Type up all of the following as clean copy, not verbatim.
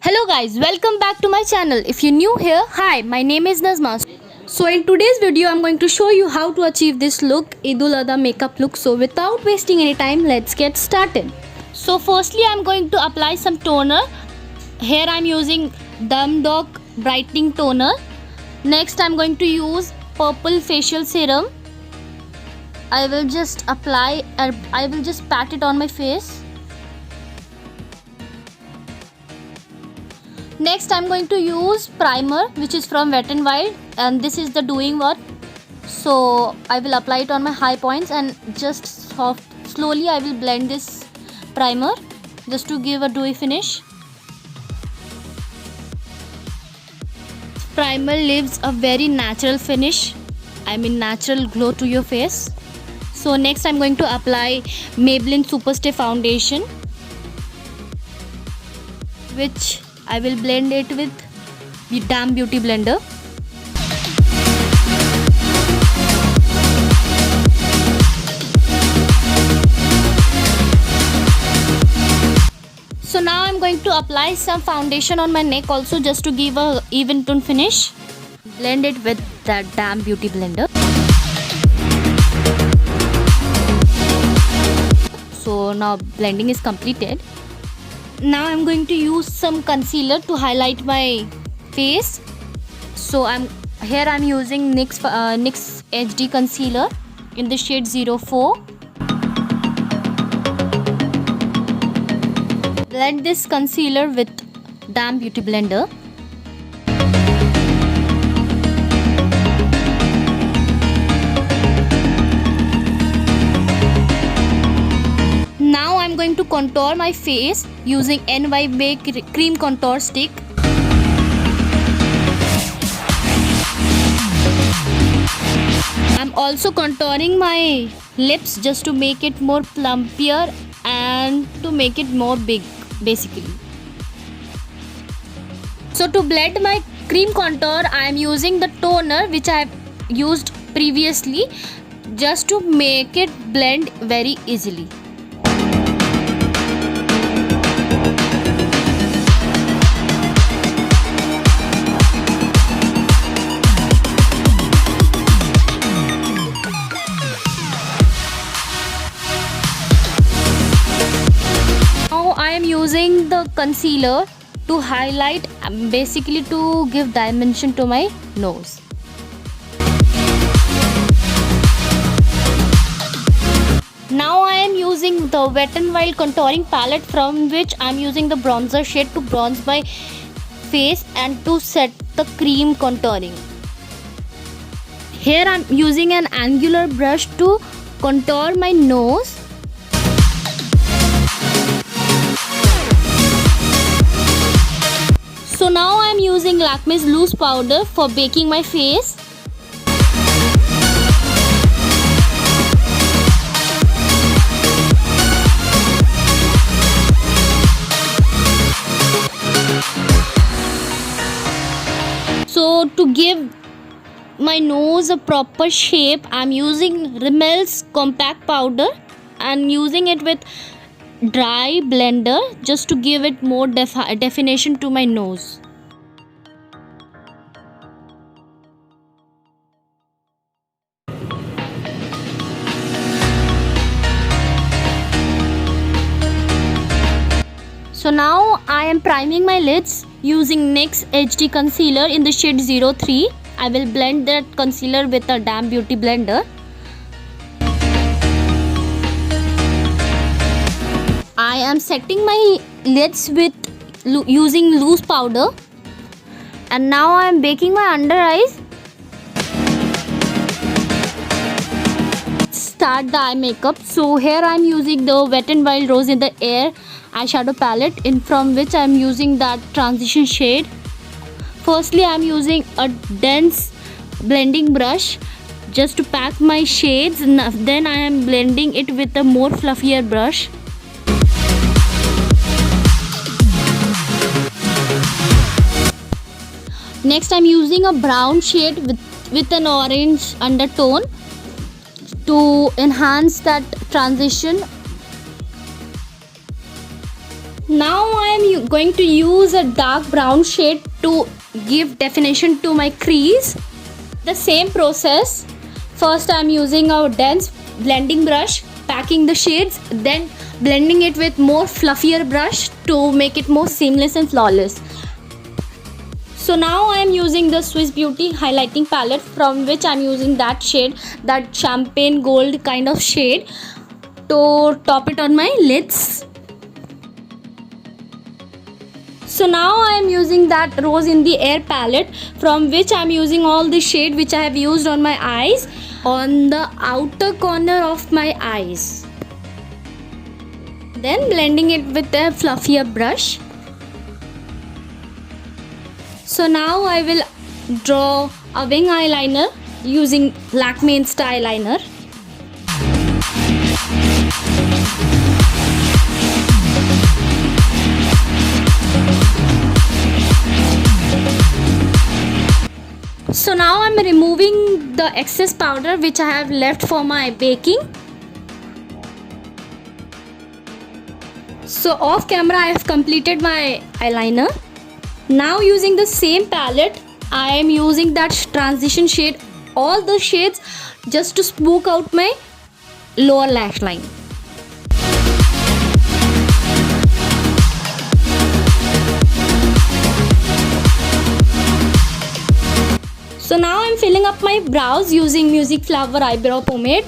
Hello guys, welcome back to my channel. If you're new here, hi, my name is Nazma. So in today's video, I'm going to show you how to achieve this look, Eid ul Adha makeup look. So without wasting any time, let's get started. So firstly, I'm going to apply some toner. Here I'm using Dumdog brightening toner. Next, I'm going to use purple facial serum. I will just pat it on my face. Next, I'm going to use primer, which is from Wet n Wild, and this is the doing what. So I will apply it on my high points and just slowly I will blend this primer just to give a dewy finish. Primer leaves a very natural finish, natural glow to your face. So next I'm going to apply Maybelline Superstay foundation, which I will blend it with the Damn Beauty blender. So now I'm going to apply some foundation on my neck also, just to give a even tone finish. Blend it with that Damn Beauty blender. So now blending is completed. Now I'm going to use some concealer to highlight my face. So I'm using NYX HD concealer in the shade 04. Blend this concealer with Damn Beauty blender. Now I'm going to contour my face using NYBay cream contour stick. I'm also contouring my lips just to make it more plumpier and to make it more big, basically. So to blend my cream contour, I am using the toner which I have used previously, just to make it blend very easily. I am using the concealer to highlight, basically to give dimension to my nose. Now I am using the Wet n Wild contouring palette, from which I am using the bronzer shade to bronze my face and to set the cream contouring. Here I am using an angular brush to contour my nose. So now I am using Lakme's loose powder for baking my face. So to give my nose a proper shape, I am using Rimmel's compact powder and using it with dry blender just to give it more definition to my nose. So now I am priming my lids using NYX HD concealer in the shade 03. I will blend that concealer with a Damn Beauty blender. I am setting my lids with using loose powder, and now I am baking my under eyes. Start the eye makeup. So here I am using the Wet n Wild Rose in the Air eyeshadow palette, from which I am using that transition shade. Firstly, I am using a dense blending brush just to pack my shades, and then I am blending it with a more fluffier brush. Next, I'm using a brown shade with an orange undertone to enhance that transition. Now I am going to use a dark brown shade to give definition to my crease. The same process. First I am using a dense blending brush, packing the shades, then blending it with more fluffier brush to make it more seamless and flawless. So now I am using the Swiss Beauty highlighting palette, from which I am using that shade, that champagne gold kind of shade, to top it on my lids. So now I am using that Rose in the Air palette, from which I am using all the shade which I have used on my eyes, on the outer corner of my eyes. Then blending it with a fluffier brush. So now I will draw a wing eyeliner using Lakme Insta eyeliner. So now I am removing the excess powder which I have left for my baking. So off camera I have completed my eyeliner. Now using the same palette, I am using that transition shade, all the shades, just to spook out my lower lash line. So now I am filling up my brows using Music Flower eyebrow pomade.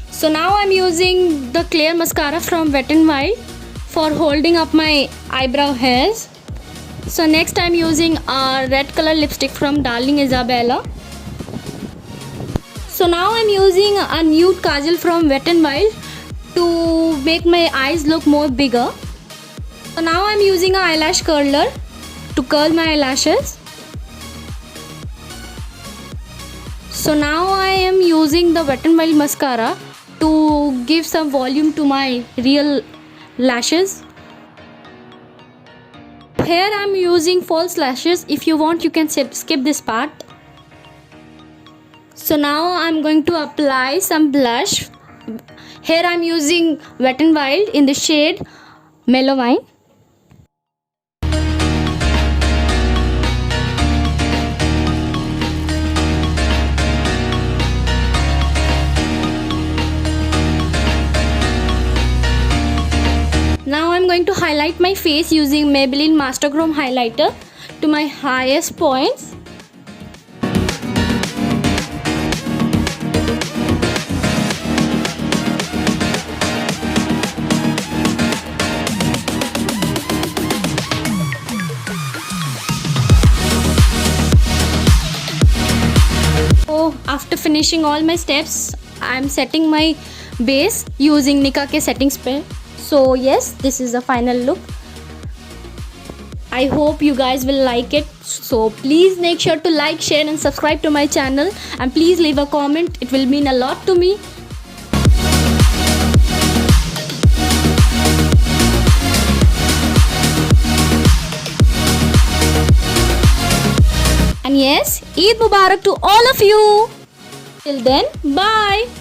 So now I am using the clear mascara from Wet n Wild for holding up my eyebrow hairs. So next I am using a red color lipstick from Darling Isabella. So now I am using a nude kajal from Wet n Wild to make my eyes look more bigger. So now I am using an eyelash curler to curl my eyelashes. So now I am using the Wet n Wild mascara to give some volume to my real lashes. Here I am using false lashes. If you want, you can skip this part. So now I am going to apply some blush. Here I am using Wet n Wild in the shade Mellow Wine. Now I am going to highlight my face using Maybelline Master Chrome highlighter to my highest points. So after finishing all my steps, I am setting my base using Nika K setting spray. So yes, this is the final look. I hope you guys will like it. So please make sure to like, share and subscribe to my channel, and please leave a comment. It will mean a lot to me. And yes, Eid Mubarak to all of you. Till then, bye.